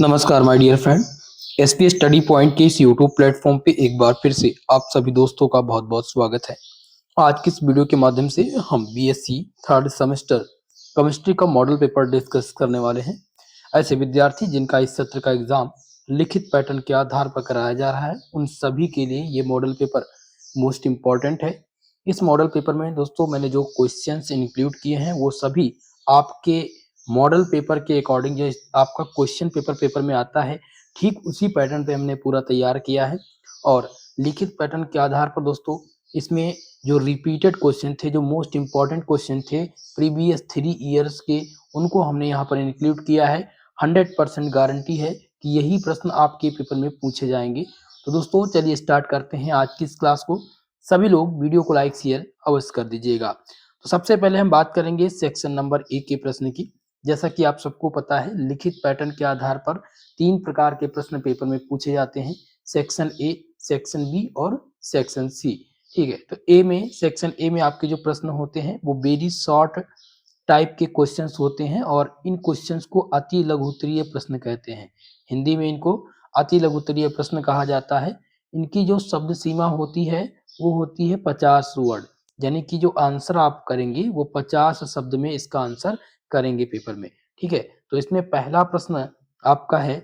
नमस्कार my dear friend. SP study point के इस यूट्यूब प्लेटफॉर्म पे एक बार फिर से आप सभी दोस्तों का बहुत बहुत स्वागत है। आज की इस वीडियो के माध्यम से हम बीएससी थर्ड सेमेस्टर केमिस्ट्री का मॉडल पेपर डिस्कस करने वाले हैं। ऐसे विद्यार्थी जिनका इस सत्र का एग्जाम लिखित पैटर्न के आधार पर कराया जा रहा है, उन सभी के लिए ये मॉडल पेपर मोस्ट इम्पॉर्टेंट है। इस मॉडल पेपर में दोस्तों मैंने जो क्वेश्चंस इंक्लूड किए हैं वो सभी आपके मॉडल पेपर के अकॉर्डिंग जो आपका क्वेश्चन पेपर में आता है, ठीक उसी पैटर्न पे हमने पूरा तैयार किया है। और लिखित पैटर्न के आधार पर दोस्तों इसमें जो रिपीटेड क्वेश्चन थे, जो मोस्ट इम्पॉर्टेंट क्वेश्चन थे प्रीवियस 3 ईयर्स के, उनको हमने यहाँ पर इंक्लूड किया है। 100% गारंटी है कि यही प्रश्न आपके पेपर में पूछे जाएंगे। तो दोस्तों चलिए स्टार्ट करते हैं आज की इस क्लास को। सभी लोग वीडियो को लाइक शेयर अवश्य कर दीजिएगा। तो सबसे पहले हम बात करेंगे सेक्शन नंबर 1 के प्रश्न की। जैसा कि आप सबको पता है, लिखित पैटर्न के आधार पर 3 प्रकार के प्रश्न पेपर में पूछे जाते हैं, सेक्शन ए, सेक्शन बी और सेक्शन सी। ठीक है, तो सेक्शन ए में आपके जो प्रश्न होते हैं वो वेरी शॉर्ट टाइप के क्वेश्चंस होते हैं और इन क्वेश्चंस को अति लघुत्तरीय प्रश्न कहते हैं। हिंदी में इनको अति लघुत्तरीय प्रश्न कहा जाता है। इनकी जो शब्द सीमा होती है वो होती है 50 वर्ड, यानी कि जो आंसर आप करेंगे वो 50 शब्द में इसका आंसर करेंगे पेपर में। ठीक है, तो इसमें पहला प्रश्न आपका है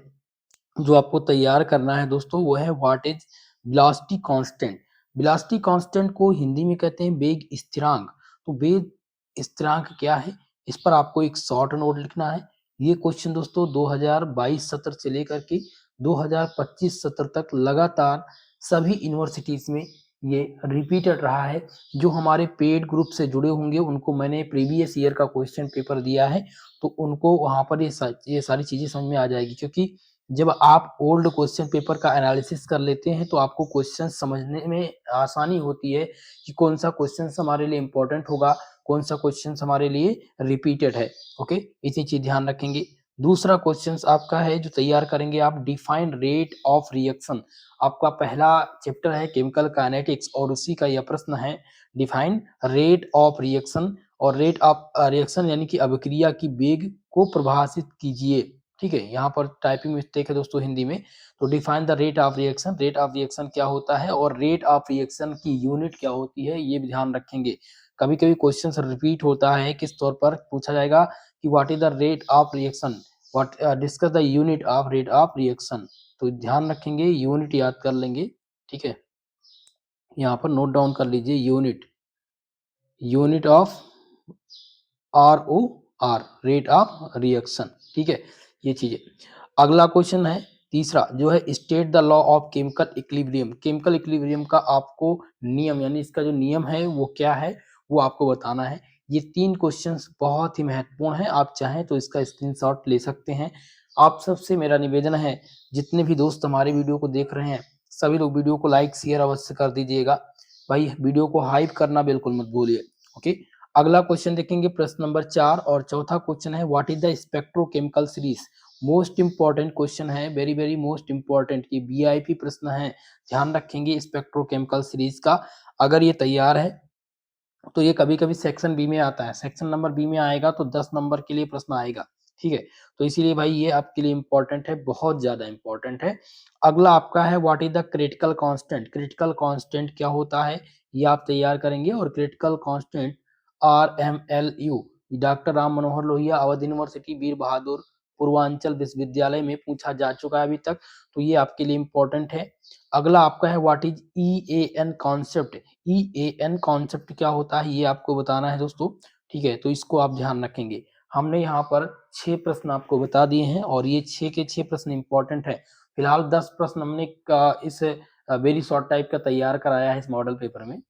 जो आपको तैयार करना है दोस्तों, वो है what is velocity constant. Velocity constant को हिंदी में कहते हैं वेग स्थिरांक। तो वेग स्थिरांक क्या है, इस पर आपको एक शॉर्ट नोट लिखना है। ये क्वेश्चन दोस्तों 2022 सत्र से लेकर के 2025 सत्र तक लगातार सभी यूनिवर्सिटीज में ये रिपीटेड रहा है। जो हमारे पेड ग्रुप से जुड़े होंगे उनको मैंने प्रीवियस ईयर का क्वेश्चन पेपर दिया है, तो उनको वहां पर ये सारी चीजें समझ में आ जाएगी। क्योंकि जब आप ओल्ड क्वेश्चन पेपर का एनालिसिस कर लेते हैं तो आपको क्वेश्चन समझने में आसानी होती है कि कौन सा क्वेश्चन हमारे लिए इंपॉर्टेंट होगा, कौन सा क्वेश्चन हमारे लिए रिपीटेड है। ओके, इसी चीज ध्यान रखेंगे। दूसरा क्वेश्चन आपका है जो तैयार करेंगे आप, डिफाइन रेट ऑफ रिएक्शन। आपका पहला चैप्टर है केमिकल काइनेटिक्स और उसी का यह प्रश्न है, डिफाइन रेट ऑफ रिएक्शन। और रेट ऑफ रिएक्शन यानी कि अभिक्रिया की वेग को परिभाषित कीजिए। ठीक है, यहाँ पर टाइपिंग मिस्टेक है दोस्तों हिंदी में। तो define the rate of reaction, rate of reaction क्या होता है और रेट ऑफ रिएक्शन की यूनिट क्या होती है, ये भी ध्यान रखेंगे। कभी कभी क्वेश्चन रिपीट होता है, किस तौर पर पूछा जाएगा कि what is the rate of reaction, what discuss the unit of rate of reaction. तो ध्यान रखेंगे, यूनिट याद कर लेंगे। ठीक है, यहाँ पर नोट डाउन कर लीजिए, unit, unit of ROR, rate of reaction. ठीक है, ये चीजें। अगला क्वेश्चन है तीसरा, जो है state the law of chemical equilibrium. Chemical equilibrium का आपको नियम यानी इसका जो नियम है वो क्या है, वो आपको बताना है। ये 3 क्वेश्चंस बहुत ही महत्वपूर्ण है, आप चाहें तो इसका स्क्रीनशॉट ले सकते हैं। आप सबसे मेरा निवेदन है, जितने भी दोस्त हमारे वीडियो को देख रहे हैं सभी लोग वीडियो को लाइक शेयर अवश्य कर दीजिएगा। भाई वीडियो को हाइप करना बिल्कुल मत भूलिए। ओके, अगला क्वेश्चन देखेंगे प्रश्न नंबर 4 और चौथा क्वेश्चन है what is the spectrochemical series. Most important question है, वेरी वेरी मोस्ट इंपॉर्टेंट, ये वीआईपी प्रश्न है, ध्यान रखेंगे स्पेक्ट्रोकेमिकल सीरीज का। अगर ये तैयार है तो ये कभी कभी सेक्शन बी में आता है, सेक्शन नंबर बी में आएगा तो 10 नंबर के लिए प्रश्न आएगा। ठीक है, तो इसीलिए भाई ये आपके लिए इंपॉर्टेंट है, बहुत ज्यादा इंपॉर्टेंट है। अगला आपका है what is the critical constant. Critical constant क्या होता है ये आप तैयार करेंगे। और critical constant RMLU, doctor Ram Manohar Lohia Awadh university Veer Bahadur Purvanchal Vishwavidyalaya में पूछा जा चुका है अभी तक, तो ये आपके लिए इंपॉर्टेंट है। अगला आपका है what is EAN concept. EAN concept क्या होता है ये आपको बताना है दोस्तों। ठीक है, तो इसको आप ध्यान रखेंगे। हमने यहाँ पर 6 प्रश्न आपको बता दिए हैं और ये 6 के 6 प्रश्न इंपॉर्टेंट है। फिलहाल 10 प्रश्न हमने इस वेरी शॉर्ट टाइप का तैयार कराया है इस मॉडल पेपर में।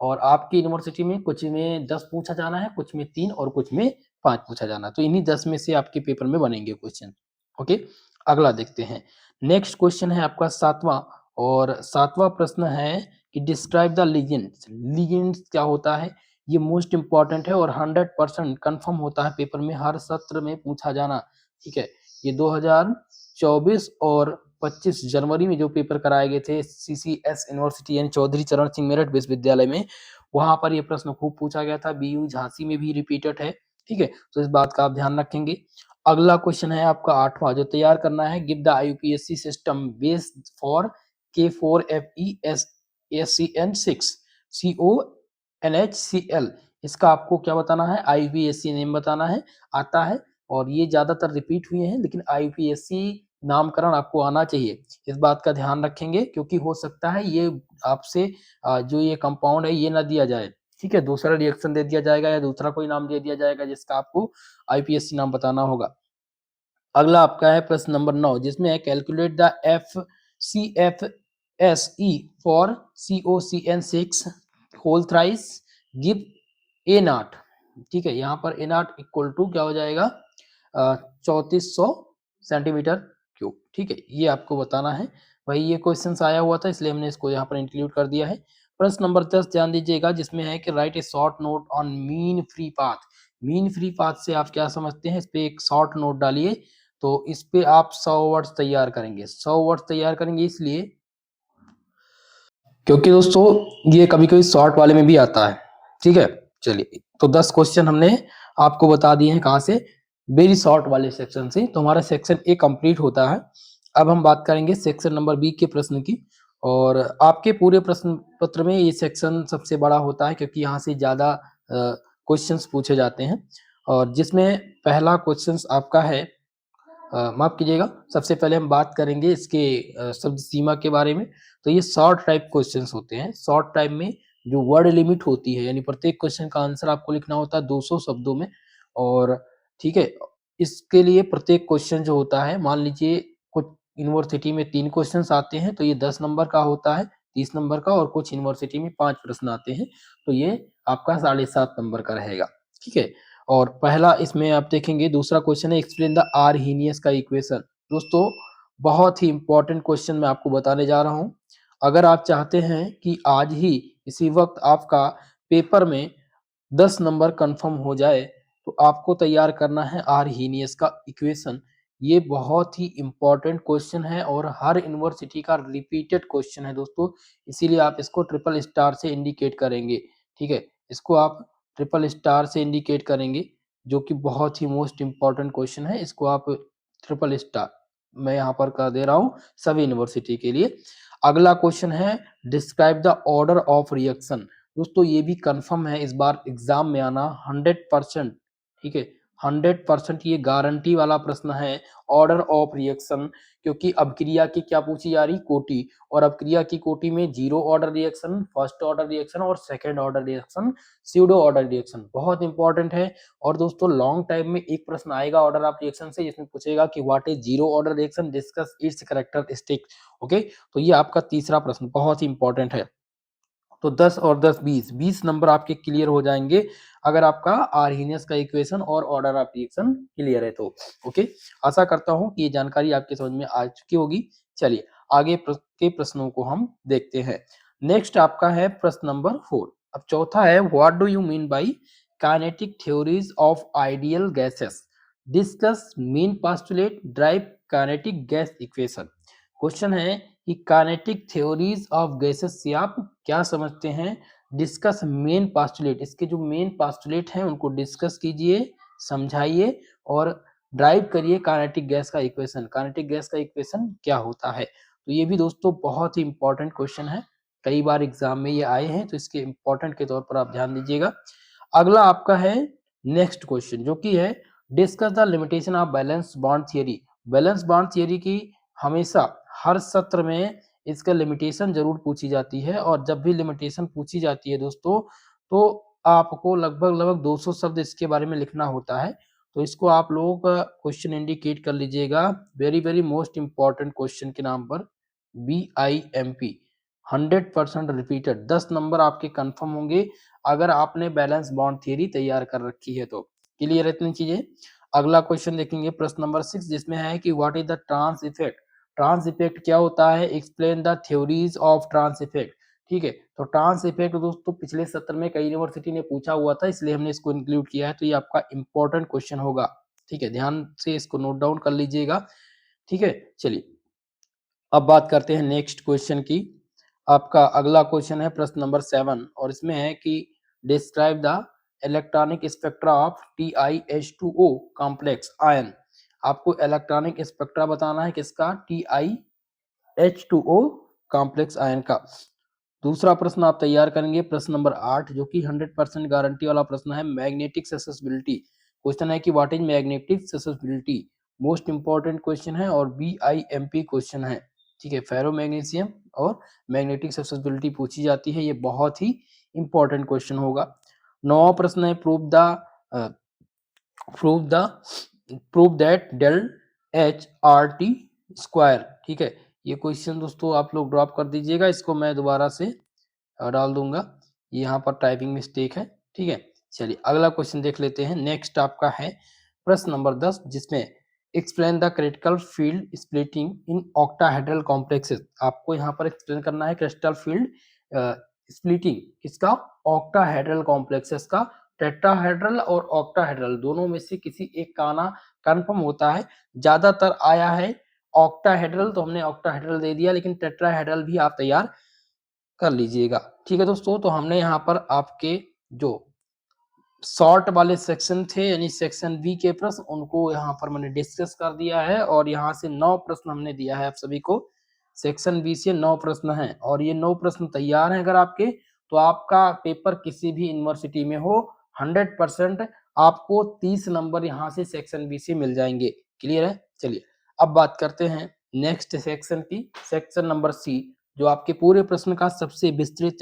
और आपकी यूनिवर्सिटी में कुछ में 10 पूछा जाना है, कुछ में 3 और कुछ में 5 पूछा जाना है। तो इन्हीं 10 में से आपके पेपर में बनेंगे क्वेश्चन। ओके, अगला देखते हैं। नेक्स्ट क्वेश्चन है आपका 7वां, और 7वां प्रश्न है कि डिस्क्राइब द लीजेंड्स। लीजेंड्स क्या होता है, ये मोस्ट इंपॉर्टेंट है और 100% कंफर्म होता है पेपर में, हर सत्र में पूछा जाना। ठीक है, ये 2024 और 25 जनवरी में जो पेपर कराए गए थे CCS यूनिवर्सिटी यानी चौधरी चरण सिंह मेरठ विश्वविद्यालय में, वहां पर ये प्रश्न खूब पूछा गया था। BU झांसी में भी रिपीटेड है। ठीक है, तो इस बात का आप ध्यान रखेंगे। अगला क्वेश्चन है आपका 8वां जो तैयार करना है, give the IUPAC system based for K4FeSCN6 CONHCl। इसका आपको क्या बताना है, आईयूपीएसी नेम बताना है, आता है और ये ज्यादातर रिपीट हुए हैं, लेकिन आईयूपीएसी नामकरण आपको आना चाहिए। इस बात का ध्यान रखेंगे क्योंकि हो सकता है ये आपसे जो ये कंपाउंड है ये ना दिया जाए, ठीक है, दूसरा रिएक्शन दे दिया जाएगा या दूसरा कोई नाम दे दिया जाएगा जिसका आपको आईपीएससी नाम बताना होगा। अगला आपका है प्रश्न नंबर 9 जिसमें है calculate the FCFSE for COCN6 whole thrice give a not. ठीक है, यहाँ पर ए नॉट इक्वल टू क्या हो जाएगा, 3400 सेंटीमीटर क्यूब। ठीक है, ये आपको बताना है। भाई ये क्वेश्चन आया हुआ था इसलिए हमने इसको यहाँ पर इंक्लूड कर दिया है। प्रश्न नंबर 10 ध्यान दीजिएगा जिसमें है कि right A short note on mean free path. Mean free path से आप क्या समझते हैं, इस पे एक शॉर्ट नोट डालिए। तो इस पे आप 100 वर्ड्स तैयार करेंगे। 100 वर्ड्स तैयार करेंगे इसलिए क्योंकि दोस्तों ये कभी कभी शॉर्ट वाले में भी आता है। ठीक है, चलिए तो 10 क्वेश्चन हमने आपको बता दिए हैं कहाँ से, वेरी शॉर्ट वाले सेक्शन से। तो हमारा सेक्शन ए कंप्लीट होता है। अब हम बात करेंगे सेक्शन नंबर बी के प्रश्न की। और आपके पूरे प्रश्न पत्र में ये सेक्शन सबसे बड़ा होता है क्योंकि यहाँ से ज्यादा क्वेश्चंस पूछे जाते हैं। और जिसमें पहला क्वेश्चन आपका है, माफ कीजिएगा, सबसे पहले हम बात करेंगे इसके शब्द सीमा के बारे में। तो ये शॉर्ट टाइप क्वेश्चंस होते हैं। शॉर्ट टाइप में जो वर्ड लिमिट होती है, यानी प्रत्येक क्वेश्चन का आंसर आपको लिखना होता है 200 शब्दों में। और ठीक है, इसके लिए प्रत्येक क्वेश्चन जो होता है, मान लीजिए कुछ यूनिवर्सिटी में 3 क्वेश्चन आते हैं तो ये 10 नंबर का होता है, 30 नंबर का, और कुछ यूनिवर्सिटी में 5 प्रश्न आते हैं तो ये आपका 7.5 नंबर का रहेगा। ठीक है, और पहला इसमें आप देखेंगे, दूसरा क्वेश्चन है एक्सप्लेन द आर्हीनियस का इक्वेशन। दोस्तों बहुत ही इंपॉर्टेंट क्वेश्चन मैं आपको बताने जा रहा हूं। अगर आप चाहते हैं कि आज ही इसी वक्त आपका पेपर में 10 नंबर कंफर्म हो जाए तो आपको तैयार करना है आर्हीनियस का इक्वेशन। ये बहुत ही इंपॉर्टेंट क्वेश्चन है और हर यूनिवर्सिटी का रिपीटेड क्वेश्चन है दोस्तों, इसीलिए आप इसको ट्रिपल स्टार से इंडिकेट करेंगे। ठीक है, इसको आप ट्रिपल स्टार से इंडिकेट करेंगे, जो कि बहुत ही मोस्ट इंपॉर्टेंट क्वेश्चन है। इसको आप ट्रिपल स्टार मैं यहाँ पर कर दे रहा हूँ सभी यूनिवर्सिटी के लिए। अगला क्वेश्चन है describe the order of reaction. दोस्तों ये भी कंफर्म है इस बार एग्जाम में आना 100%। ठीक है, 100% ये गारंटी वाला प्रश्न है, ऑर्डर ऑफ रिएक्शन। क्योंकि अभिक्रिया की क्या पूछी जा रही, कोटि, और अभिक्रिया की कोटि में 0 order reaction, first order reaction और second order reaction, pseudo order reaction बहुत इंपॉर्टेंट है। और दोस्तों लॉन्ग टाइम में एक प्रश्न आएगा ऑर्डर ऑफ रिएक्शन से जिसमें पूछेगा कि what is 0 order reaction, discuss it's characteristic. Okay, तो ये आपका तीसरा प्रश्न बहुत ही इंपॉर्टेंट है। तो 10 और 10 20 नंबर आपके क्लियर हो जाएंगे अगर आपका आर्हीनियस का इक्वेशन और ऑर्डर ऑफ रिएक्शन क्लियर है तो। ओके, आशा करता हूं कि ये जानकारी आपके समझ में आ चुकी होगी। चलिए आगे के प्रश्नों को हम देखते हैं। नेक्स्ट आपका है प्रश्न नंबर 4। अब चौथा है what do you mean by kinetic theories of ideal gases, discuss main postulate, drive kinetic gas equation. Question है कि काइनेटिक थ्योरीज ऑफ गैसेस से आप क्या समझते हैं, डिस्कस मेन पोस्टुलेट, इसके जो मेन पोस्टुलेट हैं उनको डिस्कस कीजिए, समझाइए और ड्राइव करिए काइनेटिक गैस का इक्वेशन। काइनेटिक गैस का इक्वेशन क्या होता है, तो ये भी दोस्तों बहुत ही इंपॉर्टेंट क्वेश्चन है, कई बार एग्जाम में ये आए हैं तो इसके इंपॉर्टेंट के तौर पर आप ध्यान दीजिएगा। अगला आपका है नेक्स्ट क्वेश्चन जो कि है discuss the limitation of valence bond theory. Valence bond theory की हमेशा हर सत्र में इसका लिमिटेशन जरूर पूछी जाती है, और जब भी लिमिटेशन पूछी जाती है दोस्तों तो आपको लगभग 200 शब्द इसके बारे में लिखना होता है। तो इसको आप लोगों का क्वेश्चन इंडिकेट कर लीजिएगा very very most important question के नाम पर, BIMP 100% रिपीटेड 10 नंबर आपके कंफर्म होंगे अगर आपने बैलेंस बॉन्ड थियरी तैयार कर रखी है तो। क्लियर इतनी चीजें। अगला क्वेश्चन देखेंगे प्रश्न नंबर 6 जिसमें है कि what is the trans effect. Trans effect क्या होता है, explain the theories of trans effect. ठीक है, तो ट्रांस इफेक्ट दोस्तों पिछले सत्र में कई यूनिवर्सिटी ने पूछा हुआ था इसलिए हमने इसको इंक्लूड किया है, तो ये आपका इंपॉर्टेंट क्वेश्चन होगा। ठीक है, ध्यान से इसको नोट डाउन कर लीजिएगा। ठीक है, चलिए अब बात करते हैं नेक्स्ट क्वेश्चन की। आपका अगला क्वेश्चन है प्रश्न नंबर 7 और इसमें है कि describe the electronic spectra of TiH2O complex ion. आपको इलेक्ट्रॉनिक स्पेक्ट्रा बताना है किसका, TiH2O कॉम्प्लेक्स आयन का। दूसरा प्रश्न आप तैयार करेंगे प्रश्न नंबर 8 जो कि 100% गारंटी वाला प्रश्न है, मैग्नेटिक ससेसिबिलिटी। क्वेश्चन है कि what is magnetic susceptibility, most important question है और BIMP क्वेश्चन है। ठीक है, फेरो मैग्नीशियम और मैग्नेटिक ससेसिबिलिटी पूछी जाती है, ये बहुत ही इंपॉर्टेंट क्वेश्चन होगा। नौवां प्रश्न है prove the prove that del H R T square. ठीक है, ये क्वेश्चन दोस्तों आप लोग ड्रॉप कर दीजिएगा, इसको मैं दोबारा से डाल दूंगा, यहाँ पर टाइपिंग मिस्टेक है। ठीक है, चलिए अगला क्वेश्चन देख लेते हैं। नेक्स्ट आपका है प्रश्न नंबर 10 जिसमें explain the critical field splitting in octahedral complexes. आपको यहाँ पर एक्सप्लेन करना है क्रिस्टल फील्ड स्प्लिटिंग किसका, ऑक्टाहेड्रल कॉम्प्लेक्सेस का। टेट्राहेड्रल और ऑक्टाहेड्रल दोनों में से किसी एक का आना कंफर्म होता है, ज्यादातर आया है ऑक्टाहेड्रल, तो हमने ऑक्टाहेड्रल दे दिया, लेकिन टेट्राहेड्रल भी आप तैयार कर लीजिएगा। ठीक है दोस्तों, तो हमने यहाँ पर आपके जो शॉर्ट वाले सेक्शन थे यानी सेक्शन बी के प्रश्न, उनको यहाँ पर मैंने डिस्कस कर दिया है और यहाँ से 9 प्रश्न हमने दिया है आप सभी को। सेक्शन बी से 9 प्रश्न हैं और ये 9 प्रश्न तैयार हैं अगर आपके, तो आपका पेपर किसी भी यूनिवर्सिटी में हो 100% आपको 30 नंबर यहाँ से सेक्शन बी से मिल जाएंगे। क्लियर है, चलिए अब बात करते हैं नेक्स्ट सेक्शन की, सेक्शन नंबर सी, जो आपके पूरे प्रश्न का सबसे विस्तृत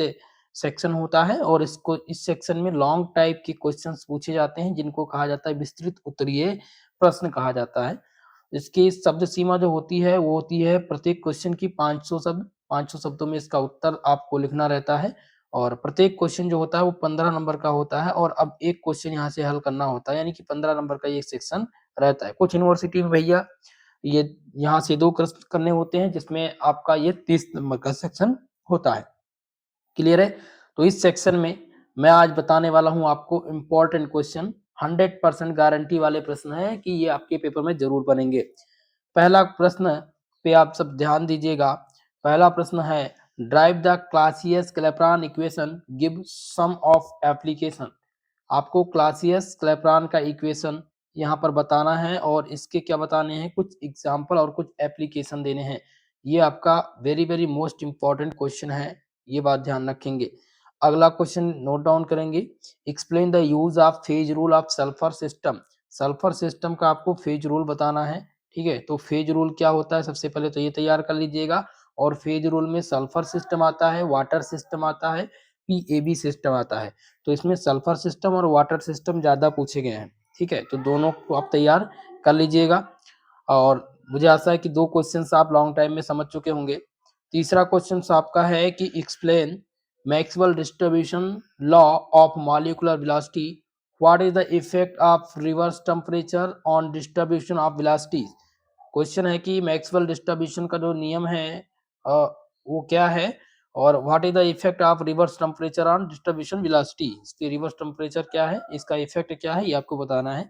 सेक्शन होता है और इसको इस सेक्शन में लॉन्ग टाइप के क्वेश्चंस पूछे जाते हैं जिनको कहा जाता है विस्तृत उत्तरीय प्रश्न कहा जाता है। इसकी शब्द सीमा जो होती है वो होती है प्रत्येक क्वेश्चन की 500 शब्द, 500 शब्दों में इसका उत्तर आपको लिखना रहता है और प्रत्येक क्वेश्चन जो होता है वो 15 नंबर का होता है और अब एक क्वेश्चन यहाँ से हल करना होता है, यानी कि 15 नंबर का ये सेक्शन रहता है। कुछ यूनिवर्सिटी में भैया ये यहाँ से 2 करने होते हैं जिसमें आपका ये 30 नंबर का सेक्शन होता है। क्लियर है, तो इस सेक्शन में मैं आज बताने वाला हूं आपको इंपॉर्टेंट क्वेश्चन, 100% गारंटी वाले प्रश्न है कि ये आपके पेपर में जरूर बनेंगे। पहला प्रश्न पे आप सब ध्यान दीजिएगा। पहला प्रश्न है derive the Clausius Clapeyron equation, give some of application. आपको क्लासियस क्लैपेरॉन का इक्वेशन यहाँ पर बताना है और इसके क्या बताने हैं, कुछ एग्जाम्पल और कुछ एप्लीकेशन देने हैं। ये आपका very very most important question है, ये बात ध्यान रखेंगे। अगला क्वेश्चन नोट डाउन करेंगे, explain the use of phase rule of sulphur system. Sulphur system का आपको फेज रूल बताना है। ठीक है, तो फेज रूल क्या होता है सबसे पहले तो ये तैयार कर लीजिएगा। और फेज रूल में सल्फर सिस्टम आता है, वाटर सिस्टम आता है, PAB सिस्टम आता है। तो इसमें सल्फर सिस्टम और वाटर सिस्टम ज्यादा पूछे गए हैं। ठीक है, तो दोनों को आप तैयार कर लीजिएगा और मुझे आशा है कि 2 क्वेश्चंस आप लॉन्ग टाइम में समझ चुके होंगे। तीसरा क्वेश्चन आपका है कि explain Maxwell distribution law of molecular velocity, what is the effect of reverse temperature on distribution of velocities. Question है कि मैक्सवेल डिस्ट्रीब्यूशन का जो नियम है वो क्या है और what is the effect of reverse temperature on distribution velocity, इसकी रिवर्स टेम्परेचर क्या है, इसका इफेक्ट क्या है, ये आपको बताना है।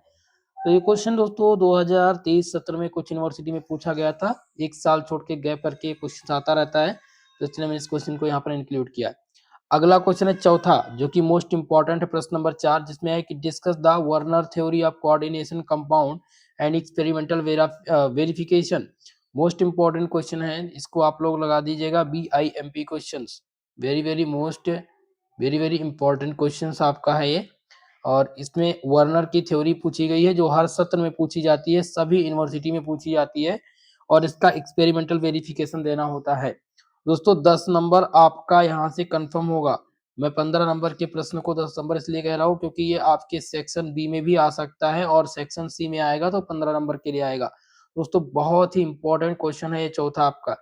तो ये क्वेश्चन दोस्तों 2023-17 में कुछ यूनिवर्सिटी में पूछा गया था, एक साल छोड़ के गैप करके क्वेश्चन आता रहता है, तो इसलिए मैंने इस क्वेश्चन को यहाँ पर इंक्लूड किया है। अगला क्वेश्चन है चौथा जो कि मोस्ट इंपॉर्टेंट है, प्रश्न नंबर 4, जिसमें है कि discuss the Werner theory of coordination compound and experimental verification. Most important question है, इसको आप लोग लगा दीजिएगा BIMP question, very very most very very important question आपका है ये। और इसमें वर्नर की थ्योरी पूछी गई है जो हर सत्र में पूछी जाती है, सभी यूनिवर्सिटी में पूछी जाती है और इसका एक्सपेरिमेंटल वेरिफिकेशन देना होता है। दोस्तों 10 नंबर आपका यहाँ से कंफर्म होगा। मैं 15 नंबर के प्रश्न को 10 नंबर इसलिए कह रहा हूँ क्योंकि ये आपके सेक्शन बी में भी आ सकता है और सेक्शन सी में आएगा तो 15 नंबर के लिए आएगा। दोस्तों बहुत ही इंपॉर्टेंट क्वेश्चन है ये चौथा आपका।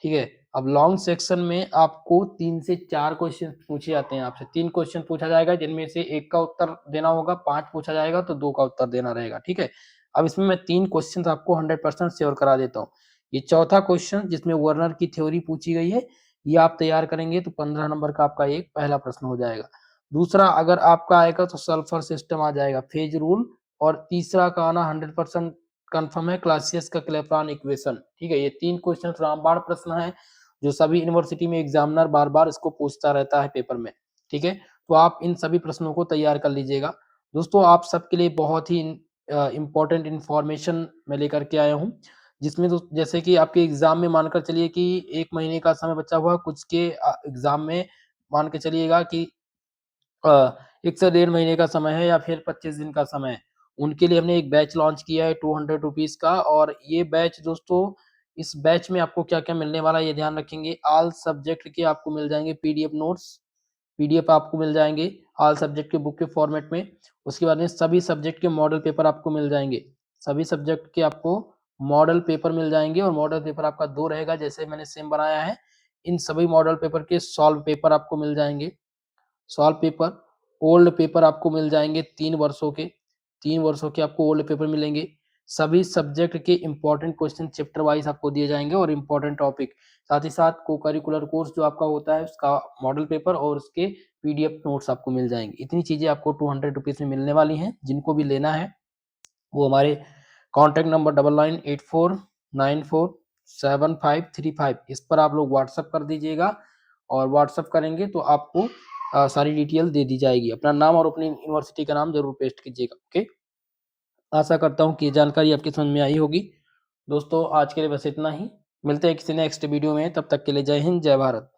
ठीक है, अब लॉन्ग सेक्शन में आपको 3 से 4 क्वेश्चन पूछे जाते हैं, आपसे 3 क्वेश्चन पूछा जाएगा जिनमें से 1 का उत्तर देना होगा, 5 पूछा जाएगा तो 2 का उत्तर देना रहेगा। ठीक है, अब इसमें मैं 3 क्वेश्चन आपको 100% श्योर करा देता हूँ। ये चौथा क्वेश्चन जिसमें वर्नर की थ्योरी पूछी गई है, ये आप तैयार करेंगे तो 15 नंबर का आपका एक पहला प्रश्न हो जाएगा। दूसरा अगर आपका आएगा तो सल्फर सिस्टम आ जाएगा, फेज रूल, और तीसरा का आना 100% कंफर्म है, क्लासियस का क्लैपेरॉन इक्वेशन। ठीक है, ये 3 क्वेश्चन रामबाण प्रश्न है जो सभी यूनिवर्सिटी में एग्जामिनर बार बार इसको पूछता रहता है पेपर में। ठीक है, तो आप इन सभी प्रश्नों को तैयार कर लीजिएगा। दोस्तों आप सबके लिए बहुत ही इम्पोर्टेंट इन्फॉर्मेशन मैं लेकर के आया हूँ, जिसमें तो जैसे कि आपके एग्ज़ाम में मानकर चलिए कि 1 महीने का समय बचा हुआ, कुछ के एग्ज़ाम में मान के चलिएगा कि 1 से डेढ़ महीने का समय है या फिर 25 दिन का समय है। उनके लिए हमने एक बैच लॉन्च किया है ₹200 का, और ये बैच दोस्तों, इस बैच में आपको क्या-क्या मिलने वाला है ये ध्यान रखेंगे। ऑल सब्जेक्ट के आपको मिल जाएँगे पीडीएफ नोट्स, पीडीएफ आपको मिल जाएँगे ऑल सब्जेक्ट के बुक के फॉर्मेट में। उसके बाद में सभी सब्जेक्ट के मॉडल पेपर आपको मिल जाएँगे। सभी सब्जेक्ट के आपको मॉडल पेपर मिल जाएँगे, और मॉडल पेपर आपका 2 रहेगा, जैसे मैंने सेम बनाया है। इन सभी मॉडल पेपर के सॉल्व पेपर आपको मिल जाएँगे। सॉल्व पेपर, ओल्ड पेपर आपको मिल जाएँगे 3 वर्षों के, 3 वर्षों के आपको ओल्ड पेपर मिलेंगे। सभी सब्जेक्ट के इम्पोर्टेंट क्वेश्चन चैप्टर वाइज़ आपको दिए जाएँगे, और इम्पोर्टेंट टॉपिक। साथ ही साथ को-करिकुलर कोर्स जो आपका होता है उसका मॉडल पेपर और उसके पीडीएफ नोट्स आपको मिल जाएँगे। इतनी चीज़ें आपको ₹200 में मिलने वाली हैं। जिनको भी लेना है वो हमारे कॉन्टैक्ट नंबर 9984947535 इस पर आप लोग व्हाट्सएप कर दीजिएगा, और व्हाट्सएप करेंगे तो आपको सारी डिटेल दे दी जाएगी। अपना नाम और अपनी यूनिवर्सिटी का नाम ज़रूर पेस्ट कीजिएगा, ओके? आशा करता हूँ कि ये जानकारी आपकी समझ में आई होगी। दोस्तों, आज के लिए बस इतना ही। मिलते हैं किसी नेक्स्ट वीडियो में, तब तक के लिए जय हिंद, जय भारत।